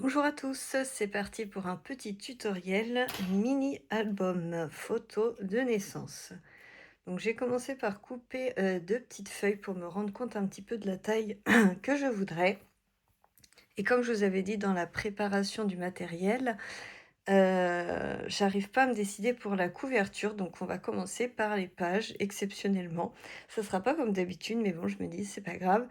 Bonjour à tous, c'est parti pour un petit tutoriel mini album photo de naissance. Donc j'ai commencé par couper deux petites feuilles pour me rendre compte un petit peu de la taille que je voudrais. Et comme je vous avais dit dans la préparation du matériel, j'arrive pas à me décider pour la couverture, donc on va commencer par les pages exceptionnellement. Ça sera pas comme d'habitude, mais bon, je me dis c'est pas grave.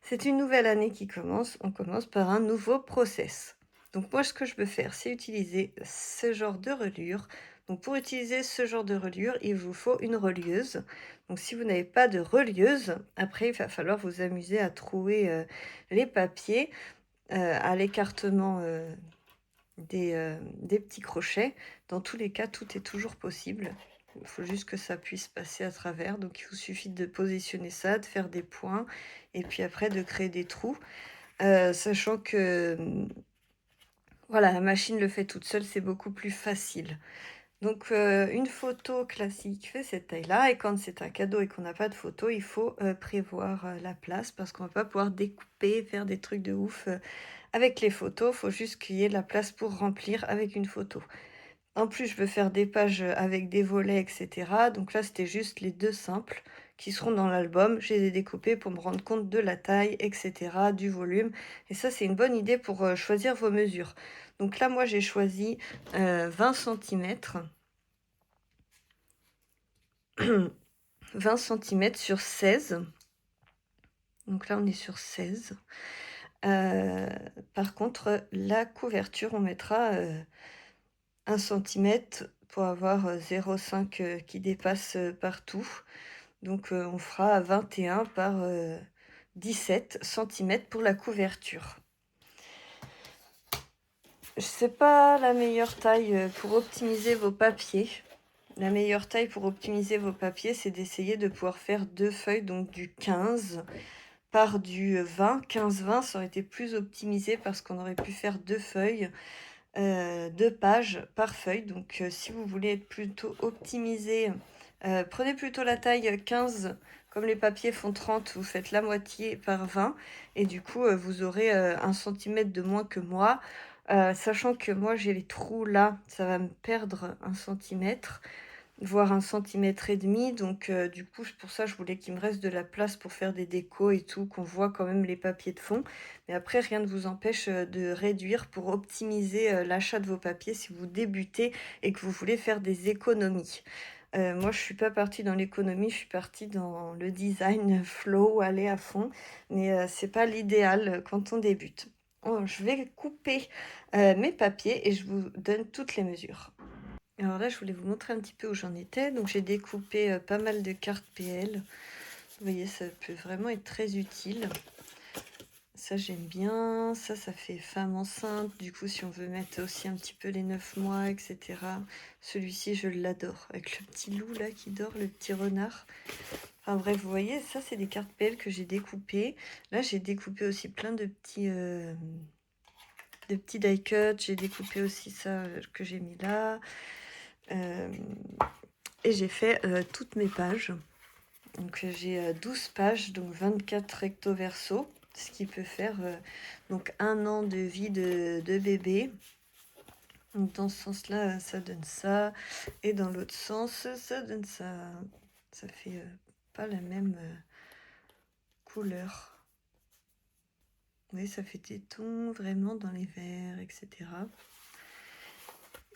C'est une nouvelle année qui commence, on commence par un nouveau process. Donc moi, ce que je peux faire, c'est utiliser ce genre de reliure. Donc pour utiliser ce genre de reliure, il vous faut une relieuse. Donc si vous n'avez pas de relieuse, après il va falloir vous amuser à trouer les papiers à l'écartement des petits crochets. Dans tous les cas, tout est toujours possible. Il faut juste que ça puisse passer à travers. Donc il vous suffit de positionner ça, de faire des points et puis après de créer des trous. Sachant que, voilà, la machine le fait toute seule, c'est beaucoup plus facile. Donc une photo classique fait cette taille-là et quand c'est un cadeau et qu'on n'a pas de photo, il faut, prévoir, la place parce qu'on va pas pouvoir découper, faire des trucs de ouf, avec les photos. Il faut juste qu'il y ait de la place pour remplir avec une photo. En plus, je veux faire des pages, avec des volets et cetera. Donc là, c'était juste les 2 simples qui seront dans l'album. Je les ai découpés pour me rendre compte de la taille et cetera, du volume et ça, c'est une bonne idée pour, choisir vos mesures. Donc là, moi, j'ai choisi, 20 centimètres. 20 centimètres sur 16. Donc là, on est sur 16. Heu, Par contre, la couverture, on mettra, 1 centimètre pour avoir, 0,5 qui dépasse, partout. Donc on fera 21 par, 17 centimètres pour la couverture. C'est pas la meilleure taille, pour optimiser vos papiers. La meilleure taille pour optimiser vos papiers, c'est d'essayer de pouvoir faire 2 feuilles, donc du 15 par du 20. 15-20, ça aurait été plus optimisé parce qu'on aurait pu faire 2 feuilles, 2 pages par feuille. Donc si vous voulez être plutôt optimisé, prenez plutôt la taille 15. Comme les papiers font 30, vous faites la moitié par 20 et du coup, vous aurez, 1 centimètre de moins que moi. Sachant que moi j'ai les trous là, ça va me perdre 1 centimètre, voire 1 cm et demi. Donc du coup, c'est pour ça, je voulais qu'il me reste de la place pour faire des décos et tout, qu'on voit quand même les papiers de fond. Mais après, rien ne vous empêche, de réduire pour optimiser, l'achat de vos papiers si vous débutez et que vous voulez faire des économies. Moi, je suis pas partie dans l'économie, je suis partie dans le design flow, aller à fond, mais c'est pas l'idéal, quand on débute. Oh, je vais couper, mes papiers et je vous donne toutes les mesures. Alors là, je voulais vous montrer un petit peu où j'en étais. Donc j'ai découpé, pas mal de cartes PL. Vous voyez, ça peut vraiment être très utile. Ça, j'aime bien. Ça fait femme enceinte. Du coup, si on veut mettre aussi un petit peu les 9 mois, et cetera. Celui-ci, je l'adore. Avec le petit loup là qui dort, le petit renard. Enfin bref, vous voyez, ça, c'est des cartes PL que j'ai découpées. Là, j'ai découpé aussi plein de petits die cuts. J'ai découpé aussi ça, que j'ai mis là. Et j'ai fait, toutes mes pages. Donc j'ai 12 pages, donc 24 recto verso, ce qui peut faire donc 1 an de vie de bébé. Donc dans ce sens-là, ça donne ça, et dans l'autre sens, ça donne ça. Ça fait pas la même couleur. Vous voyez, ça fait des tons vraiment dans les verts, etc.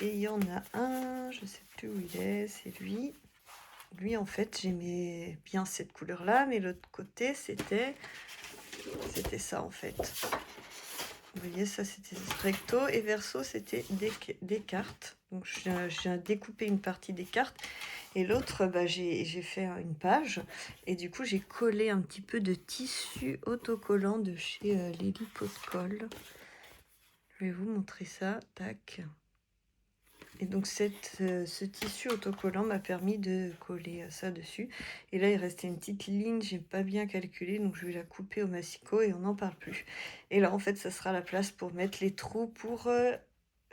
Et il y en a un, je sais plus où il est, c'est lui. Lui, en fait, j'aimais bien cette couleur-là, mais l'autre côté, c'était ça, en fait. Vous voyez, ça, c'était recto, et verso, c'était des cartes. Donc, j'ai découpé une partie des cartes, et l'autre, bah, j'ai fait une page, et du coup, j'ai collé un petit peu de tissu autocollant de chez Lily Postcol. Je vais vous montrer ça, tac. Et donc ce tissu autocollant m'a permis de coller ça dessus. Et là, il restait une petite ligne, j'ai pas bien calculé, donc je vais la couper au massicot et on n'en parle plus. Et là, en fait, ça sera la place pour mettre les trous pour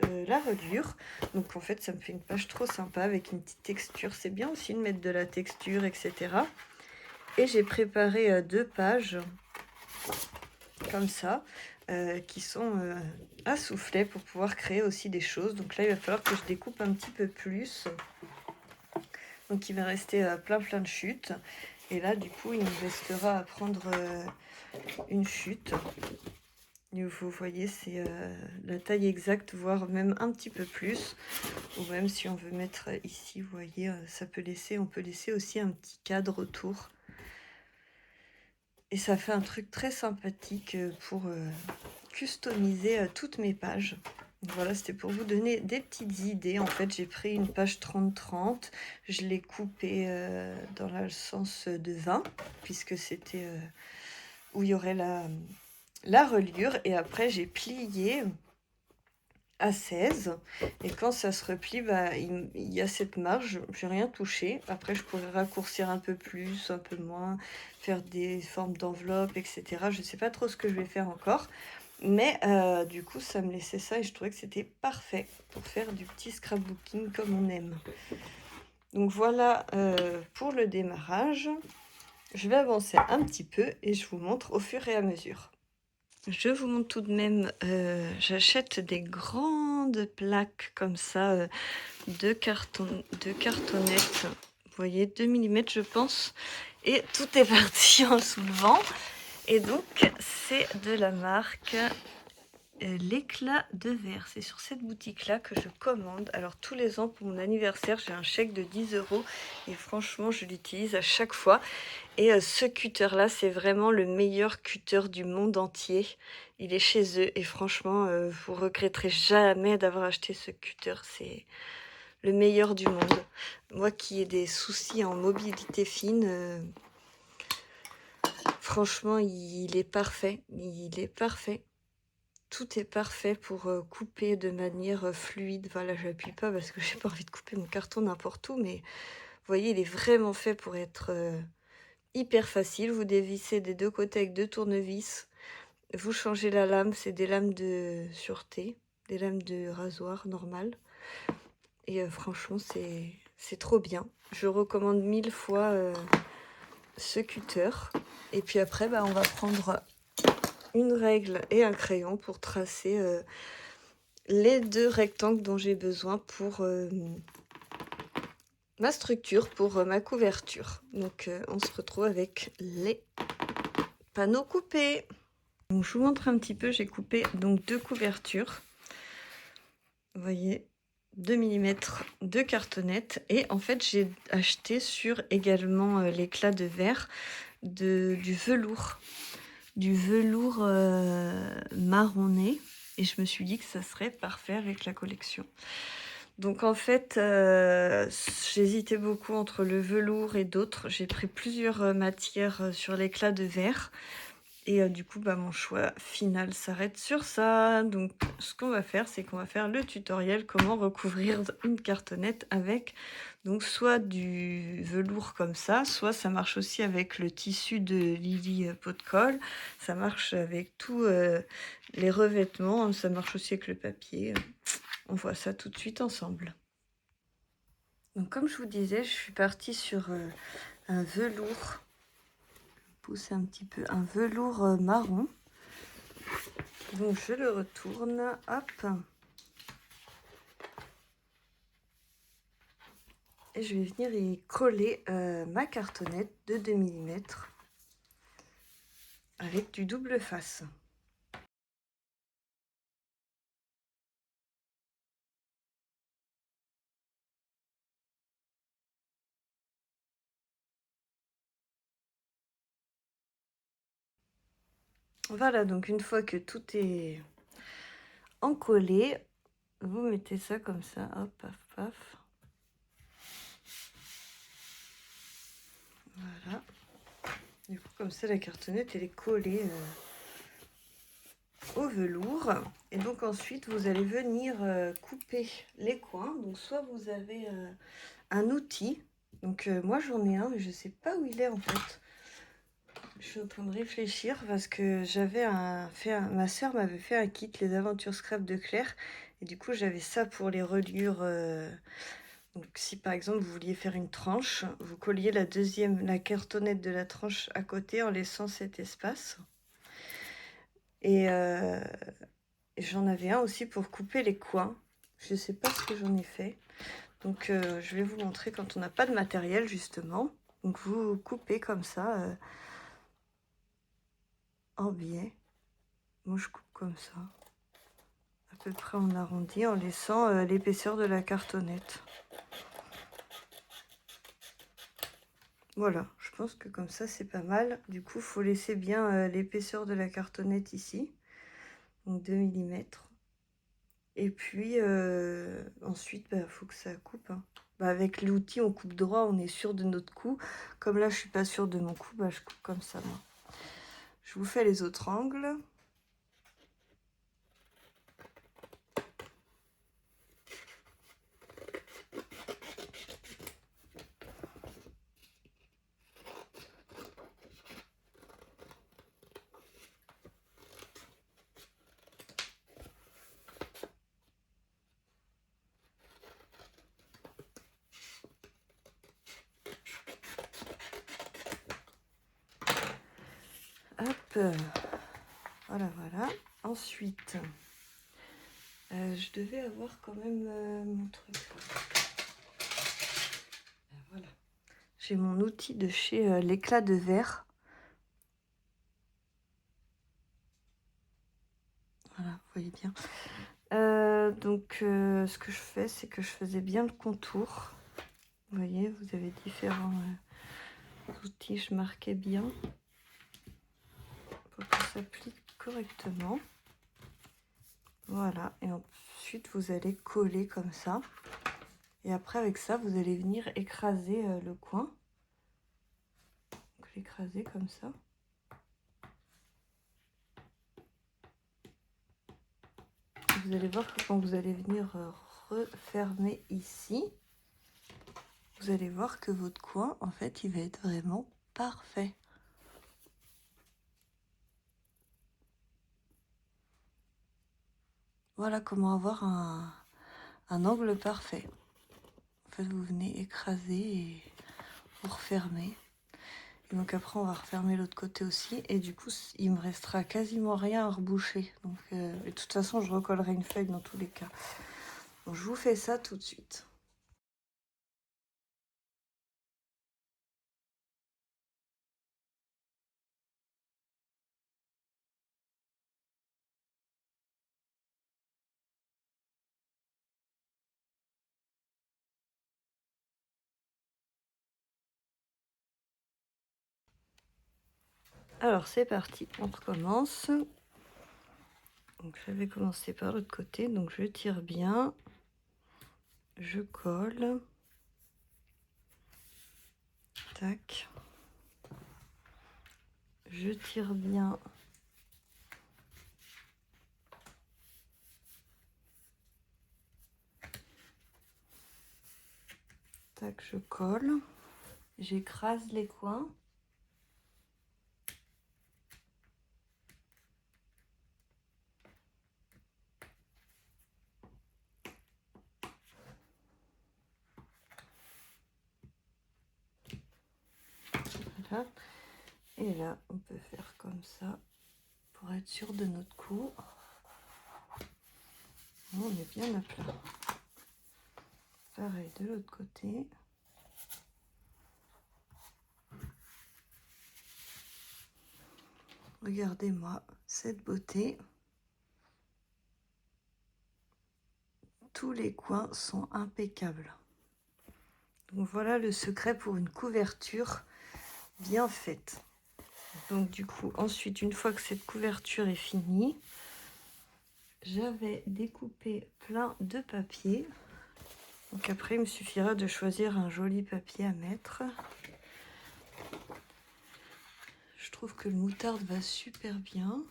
la reliure. Donc en fait, ça me fait une page trop sympa avec une petite texture. C'est bien aussi de mettre de la texture, etc. Et j'ai préparé 2 pages comme ça, qui sont à soufflet pour pouvoir créer aussi des choses. Donc là, il va falloir que je découpe un petit peu plus. Donc il va rester plein de chutes. Et là, du coup, il me restera à prendre une chute. Et vous voyez, c'est la taille exacte, voire même un petit peu plus. Ou même si on veut mettre ici, vous voyez, on peut laisser aussi un petit cadre autour. Et ça fait un truc très sympathique pour customiser toutes mes pages. Voilà, c'était pour vous donner des petites idées. En fait, j'ai pris une page 30-30, je l'ai coupée dans le sens de 20, puisque c'était où il y aurait la reliure. Et après, j'ai plié à 16. Et quand ça se replie, bah, il y a cette marge, j'ai rien touché. Après, je pourrais raccourcir un peu plus, un peu moins, faire des formes d'enveloppe, etc. Je ne sais pas trop ce que je vais faire encore. Mais du coup, ça me laissait ça et je trouvais que c'était parfait pour faire du petit scrapbooking comme on aime. Donc voilà pour le démarrage. Je vais avancer un petit peu et je vous montre au fur et à mesure. Je vous montre tout de même, j'achète des grandes plaques comme ça de cartonnettes. Vous voyez, 2 mm je pense. Et tout est parti en soulevant. Et donc, c'est de la marque l'éclat de verre. C'est sur cette boutique-là que je commande. Alors, tous les ans, pour mon anniversaire, j'ai un chèque de 10 €. Et franchement, je l'utilise à chaque fois. Et ce cutter-là, c'est vraiment le meilleur cutter du monde entier. Il est chez eux. Et franchement, vous regretterez jamais d'avoir acheté ce cutter. C'est le meilleur du monde. Moi qui ai des soucis en mobilité fine, franchement, il est parfait. Il est parfait. Tout est parfait pour couper de manière fluide. Voilà, j'appuie pas parce que j'ai pas envie de couper mon carton n'importe où, mais vous voyez, il est vraiment fait pour être hyper facile. Vous dévissez des deux côtés avec 2 tournevis. Vous changez la lame, c'est des lames de sûreté, des lames de rasoir normales. Et franchement, c'est trop bien. Je recommande 1000 fois ce cutter. Et puis après, bah, on va prendre une règle et un crayon pour tracer les 2 rectangles dont j'ai besoin pour ma structure, pour ma couverture. Donc on se retrouve avec les panneaux coupés. Donc, je vous montre un petit peu, j'ai coupé donc 2 couvertures. Vous voyez, 2 mm de cartonnette. Et en fait, j'ai acheté sur également l'éclat de verre du velours. Du velours marronné. Et je me suis dit que ça serait parfait avec la collection. Donc en fait, j'hésitais beaucoup entre le velours et d'autres. J'ai pris plusieurs matières sur l'éclat de verre. Et du coup, bah, mon choix final s'arrête sur ça. Donc ce qu'on va faire, c'est qu'on va faire le tutoriel comment recouvrir une cartonnette avec donc soit du velours comme ça, soit ça marche aussi avec le tissu de Lily Pot de Colle. Ça marche avec tous les revêtements, ça marche aussi avec le papier. On voit ça tout de suite ensemble. Donc comme je vous disais, je suis partie sur un velours, pousser un petit peu, un velours marron. Donc je le retourne, hop. Et je vais venir y coller ma cartonnette de 2 mm avec du double face. Voilà, donc une fois que tout est encollé, vous mettez ça comme ça, hop, paf, paf. Voilà. Du coup, comme ça, la cartonnette, elle est collée au velours. Et donc ensuite, vous allez venir couper les coins. Donc soit vous avez un outil. Donc moi, j'en ai un, mais je sais pas où il est en fait. Je suis en train de réfléchir parce que ma soeur m'avait fait un kit Les Aventures Scrap de Claire. Et du coup, j'avais ça pour les reliures. Donc si par exemple vous vouliez faire une tranche, vous colliez la cartonnette de la tranche à côté en laissant cet espace. Et j'en avais un aussi pour couper les coins. Je sais pas ce que j'en ai fait. Donc je vais vous montrer quand on n'a pas de matériel justement. Donc vous coupez comme ça en biais. Moi je coupe comme ça. À peu près en arrondi en laissant l'épaisseur de la cartonnette. Voilà, je pense que comme ça c'est pas mal. Du coup, il faut laisser bien l'épaisseur de la cartonnette ici. Donc 2 mm. Et puis ensuite, bah, faut que ça coupe. Hein. Bah, avec l'outil, on coupe droit, on est sûr de notre coup. Comme là, je suis pas sûre de mon coup, bah, je coupe comme ça, moi. Je vous fais les autres angles. Hop, voilà, voilà. Ensuite, je devais avoir quand même mon truc. Voilà. J'ai mon outil de chez l'éclat de verre. Voilà, vous voyez bien. Donc, ce que je fais, c'est que je faisais bien le contour. Vous voyez, vous avez différents outils, je marquais bien pour que ça plie correctement. Voilà, et ensuite vous allez coller comme ça. Et après avec ça, vous allez venir écraser le coin. Donc l'écraser comme ça. Vous allez voir que quand vous allez venir refermer ici, vous allez voir que votre coin, en fait, il va être vraiment parfait. Voilà comment avoir un angle parfait. En fait, vous venez écraser et vous refermez. Et donc après, on va refermer l'autre côté aussi. Et du coup, il me restera quasiment rien à reboucher. Donc, de toute façon, je recollerai une feuille dans tous les cas. Donc, je vous fais ça tout de suite. Alors, c'est parti. On recommence. Donc, j'avais commencé par l'autre côté. Donc, je tire bien. Je colle. Tac. Je tire bien. Tac, je colle. J'écrase les coins. Voilà. Et là, on peut faire comme ça pour être sûr de notre coup. On est bien à plat. Pareil de l'autre côté. Regardez-moi cette beauté. Tous les coins sont impeccables. Donc voilà le secret pour une couverture bien faite. Donc du coup, ensuite, une fois que cette couverture est finie, j'avais découpé plein de papier. Donc après, il me suffira de choisir un joli papier à mettre. Je trouve que le moutarde va super bien.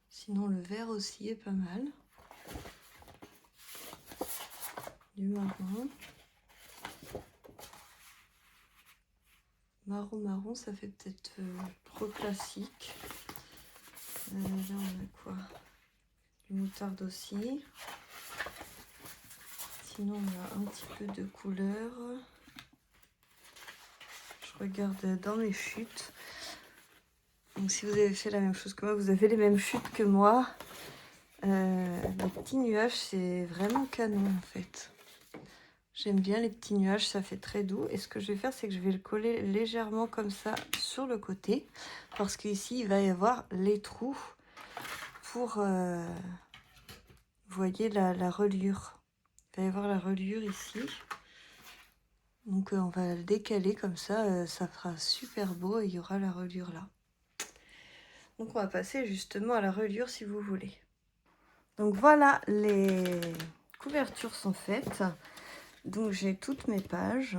Sinon, le vert aussi est pas mal. Du marron. Marron, ça fait peut-être trop classique. Là, on a quoi? Du moutarde aussi. Sinon, on a un petit peu de couleur. Je regarde dans mes chutes. Donc si vous avez fait la même chose que moi, vous avez les mêmes chutes que moi. Les petits nuages, c'est vraiment canon en fait. J'aime bien les petits nuages, ça fait très doux. Et ce que je vais faire, c'est que je vais le coller légèrement comme ça sur le côté. Parce qu'ici, il va y avoir les trous pour... vous voyez la reliure. Il va y avoir la reliure ici. Donc on va le décaler comme ça, ça fera super beau et il y aura la reliure là. Donc on va passer justement à la reliure si vous voulez. Donc voilà, les couvertures sont faites. Donc j'ai toutes mes pages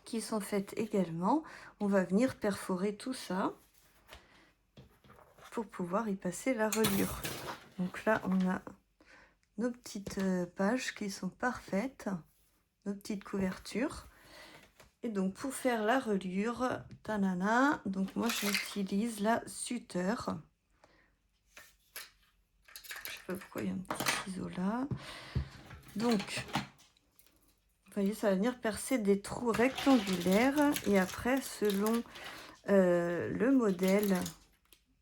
qui sont faites également. On va venir perforer tout ça pour pouvoir y passer la reliure. Donc là on a nos petites pages qui sont parfaites, nos petites couvertures. Et donc pour faire la reliure, tanana, donc moi j'utilise la Sutter. Je sais pas pourquoi il y a un petit ciseau là. Donc, vous voyez, ça va venir percer des trous rectangulaires. Et après, selon le modèle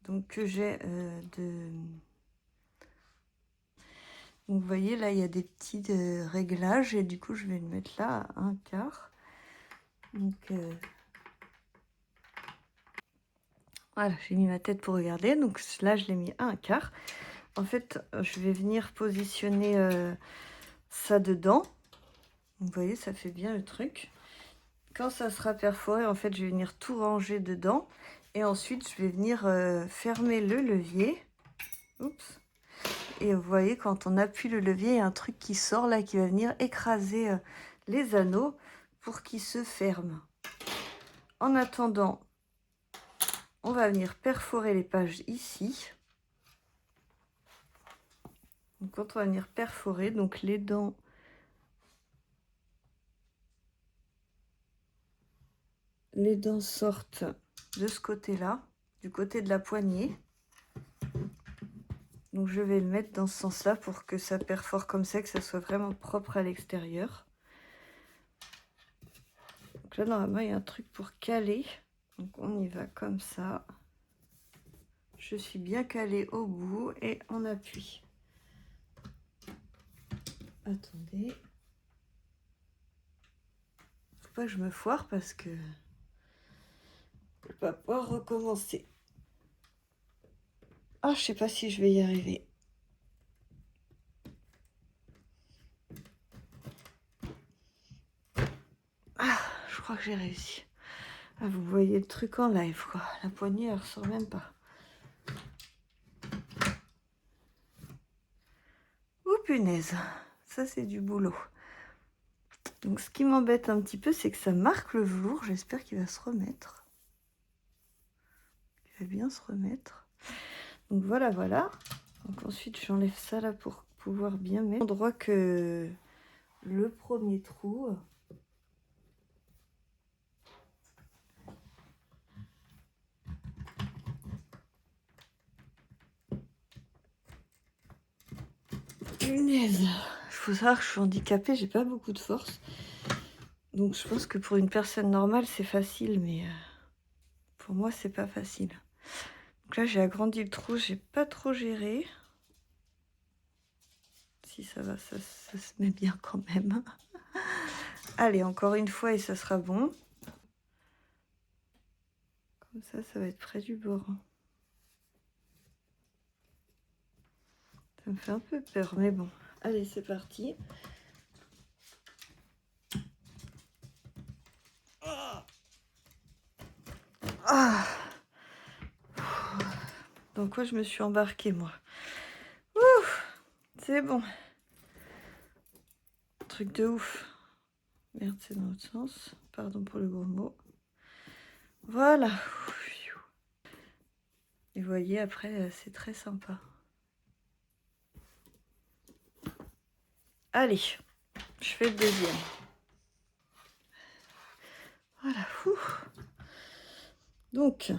donc, que j'ai Donc, vous voyez, là, il y a des petits réglages. Et du coup, je vais le mettre là à 1/4. Donc, voilà, j'ai mis ma tête pour regarder. Donc là, je l'ai mis à 1/4. En fait, je vais venir positionner ça dedans. Vous voyez, ça fait bien le truc. Quand ça sera perforé, en fait, je vais venir tout ranger dedans. Et ensuite, je vais venir fermer le levier. Oups. Et vous voyez, quand on appuie le levier, il y a un truc qui sort là, qui va venir écraser les anneaux pour qu'ils se ferment. En attendant, on va venir perforer les pages ici. Donc, quand on va venir perforer, donc les dents... Les dents sortent de ce côté-là, du côté de la poignée. Donc je vais le mettre dans ce sens-là pour que ça perfore comme ça, que ça soit vraiment propre à l'extérieur. Donc là, normalement, il y a un truc pour caler. Donc on y va comme ça. Je suis bien calée au bout et on appuie. Attendez. Faut pas que je me foire parce que je vais pas pouvoir recommencer. Ah, je sais pas si je vais y arriver. Ah, je crois que j'ai réussi. Ah, vous voyez le truc en live, quoi. La poignée, elle ressort même pas. Oh punaise, ça c'est du boulot. Donc ce qui m'embête un petit peu, c'est que ça marque le velours. J'espère qu'il va se remettre. Il va bien se remettre. Donc voilà, voilà. Donc ensuite, j'enlève ça là pour pouvoir bien mettre l'endroit que le premier trou. Punaise. Il faut savoir que je suis handicapée, j'ai pas beaucoup de force. Donc je pense que pour une personne normale, c'est facile, mais pour moi, c'est pas facile. Donc là, j'ai agrandi le trou, j'ai pas trop géré. Si ça va, ça se met bien quand même. Allez, encore une fois et ça sera bon. Comme ça va être près du bord. Ça me fait un peu peur, mais bon. Allez, c'est parti. Ah, dans quoi je me suis embarquée, moi? C'est bon. Truc de ouf. Merde, c'est dans l'autre sens. Pardon pour le gros mot. Voilà. Et vous voyez, après, c'est très sympa. Allez, je fais le deuxième. Voilà. Donc,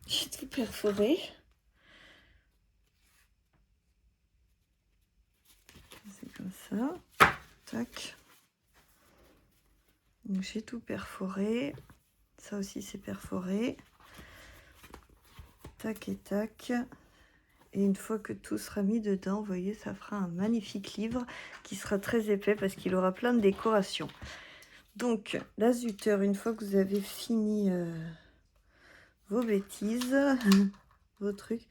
j'ai tout perforé. C'est comme ça. Tac. Donc, j'ai tout perforé. Ça aussi, c'est perforé. tac et tac. Et une fois que tout sera mis dedans, vous voyez, ça fera un magnifique livre qui sera très épais parce qu'il aura plein de décorations. Donc, l'azuteur, une fois que vous avez fini vos bêtises, vos trucs.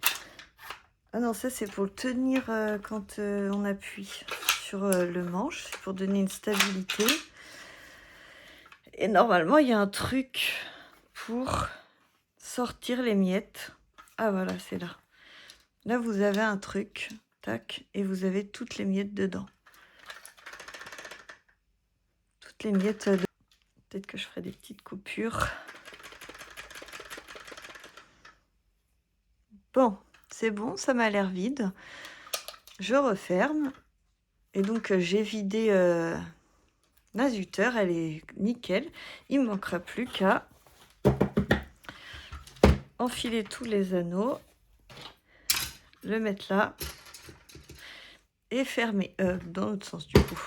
Ah non, ça c'est pour le tenir quand on appuie sur le manche, c'est pour donner une stabilité. Et normalement, il y a un truc pour sortir les miettes. Ah voilà, c'est là. Là, vous avez un truc, tac, et vous avez toutes les miettes dedans. Toutes les miettes. Peut-être que je ferai des petites coupures. Bon, c'est bon, ça m'a l'air vide. Je referme. Et donc, j'ai vidé l'azuteur, elle est nickel. Il ne manquera plus qu'à enfiler tous les anneaux, le mettre là et fermer dans l'autre sens du coup.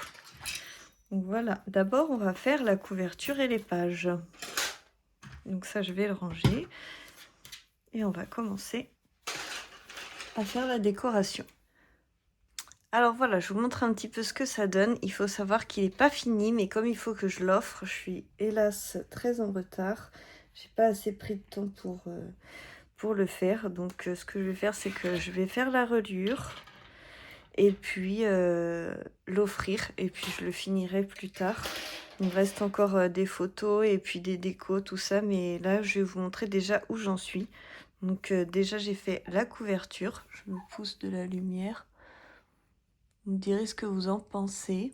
Donc voilà, d'abord on va faire la couverture et les pages. Donc ça je vais le ranger et on va commencer à faire la décoration. Alors voilà, je vous montre un petit peu ce que ça donne. Il faut savoir qu'il n'est pas fini, mais comme il faut que je l'offre, je suis hélas très en retard. J'ai pas assez pris de temps pour le faire. Donc ce que je vais faire, c'est que je vais faire la reliure et puis l'offrir et puis je le finirai plus tard. Il me reste encore des photos et puis des décos, tout ça, mais là je vais vous montrer déjà où j'en suis. Donc déjà j'ai fait la couverture, je me pousse de la lumière. Vous me direz ce que vous en pensez.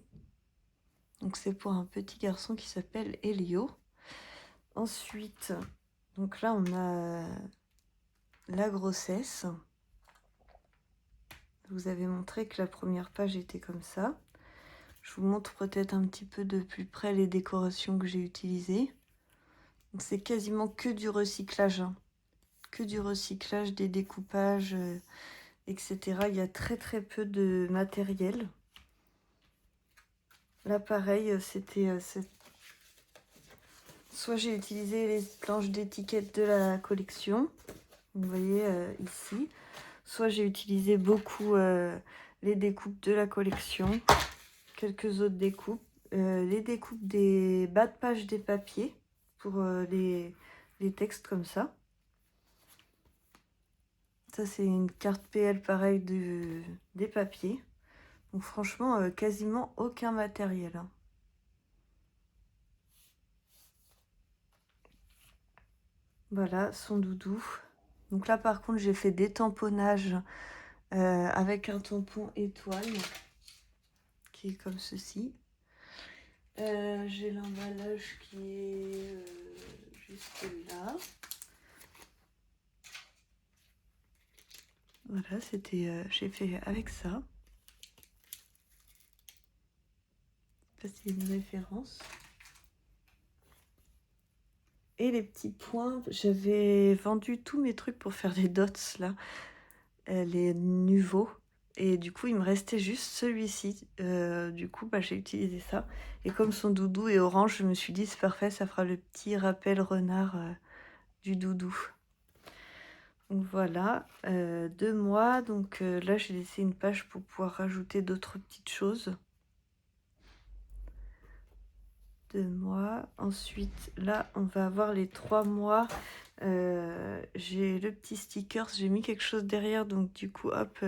Donc c'est pour un petit garçon qui s'appelle Elio. Ensuite, donc là on a la grossesse. Je vous avais montré que la première page était comme ça. Je vous montre peut-être un petit peu de plus près les décorations que j'ai utilisées. C'est quasiment que du recyclage. Hein. Que du recyclage, des découpages, etc. Il y a très très peu de matériel. Là pareil, c'était... soit j'ai utilisé les planches d'étiquette de la collection. Vous voyez ici. Soit j'ai utilisé beaucoup les découpes de la collection. Quelques autres découpes. Les découpes des bas de page des papiers. Pour les textes comme ça. Ça, c'est une carte PL pareil des papiers. Donc franchement, quasiment aucun matériel. Hein. Voilà, son doudou. Donc là, par contre, j'ai fait des tamponnages avec un tampon étoile qui est comme ceci. J'ai l'emballage qui est juste là. Voilà, c'était, j'ai fait avec ça. Ça, c'est une référence. Et les petits points, j'avais vendu tous mes trucs pour faire des dots là, les nouveaux. Et du coup, il me restait juste celui-ci. Du coup, j'ai utilisé ça. Et comme son doudou est orange, je me suis dit, c'est parfait, ça fera le petit rappel renard du doudou. Donc voilà, 2 mois. Donc là, j'ai laissé une page pour pouvoir rajouter d'autres petites choses. 2 mois. Ensuite, là, on va avoir les 3 mois. J'ai le petit sticker, j'ai mis quelque chose derrière, donc du coup, hop,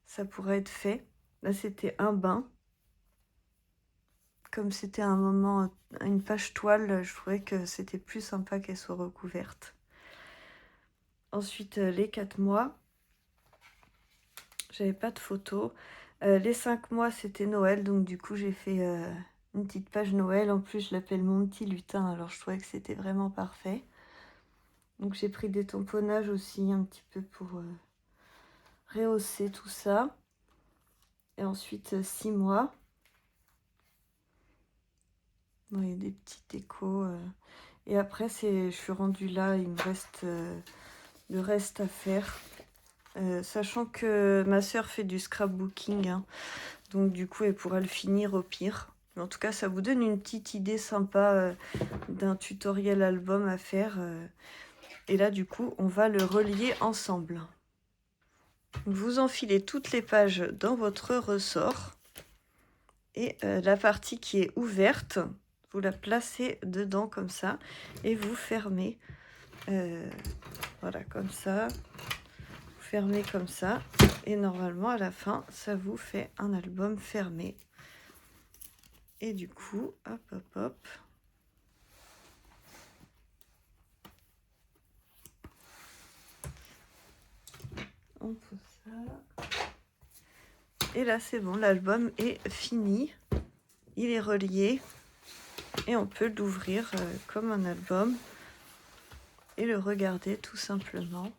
ça pourrait être fait. Là, c'était un bain. Comme c'était un moment, une page toile, je trouvais que c'était plus sympa qu'elle soit recouverte. Ensuite, les 4 mois. J'avais pas de photos. Les 5 mois, c'était Noël, donc du coup, j'ai fait une petite page Noël. En plus, je l'appelle mon petit lutin, alors je trouvais que c'était vraiment parfait. Donc j'ai pris des tamponnages aussi un petit peu pour rehausser tout ça. Et ensuite 6 mois. Bon, il y a des petits décos. Et après, je suis rendue là, il me reste le reste à faire. Sachant que ma soeur fait du scrapbooking. Hein, donc du coup, elle pourra le finir au pire. Mais en tout cas, ça vous donne une petite idée sympa d'un tutoriel album à faire. Et là, du coup, on va le relier ensemble. Vous enfilez toutes les pages dans votre ressort. Et la partie qui est ouverte, vous la placez dedans comme ça. Et vous fermez. Voilà, comme ça. Vous fermez comme ça. Et normalement, à la fin, ça vous fait un album fermé. Et du coup, hop, hop, hop. On pose ça. Et là, c'est bon, l'album est fini. Il est relié. Et on peut l'ouvrir comme un album. Et le regarder tout simplement.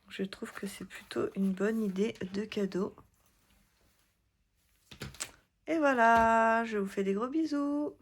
Je trouve que c'est plutôt une bonne idée de cadeau. Et voilà, je vous fais des gros bisous.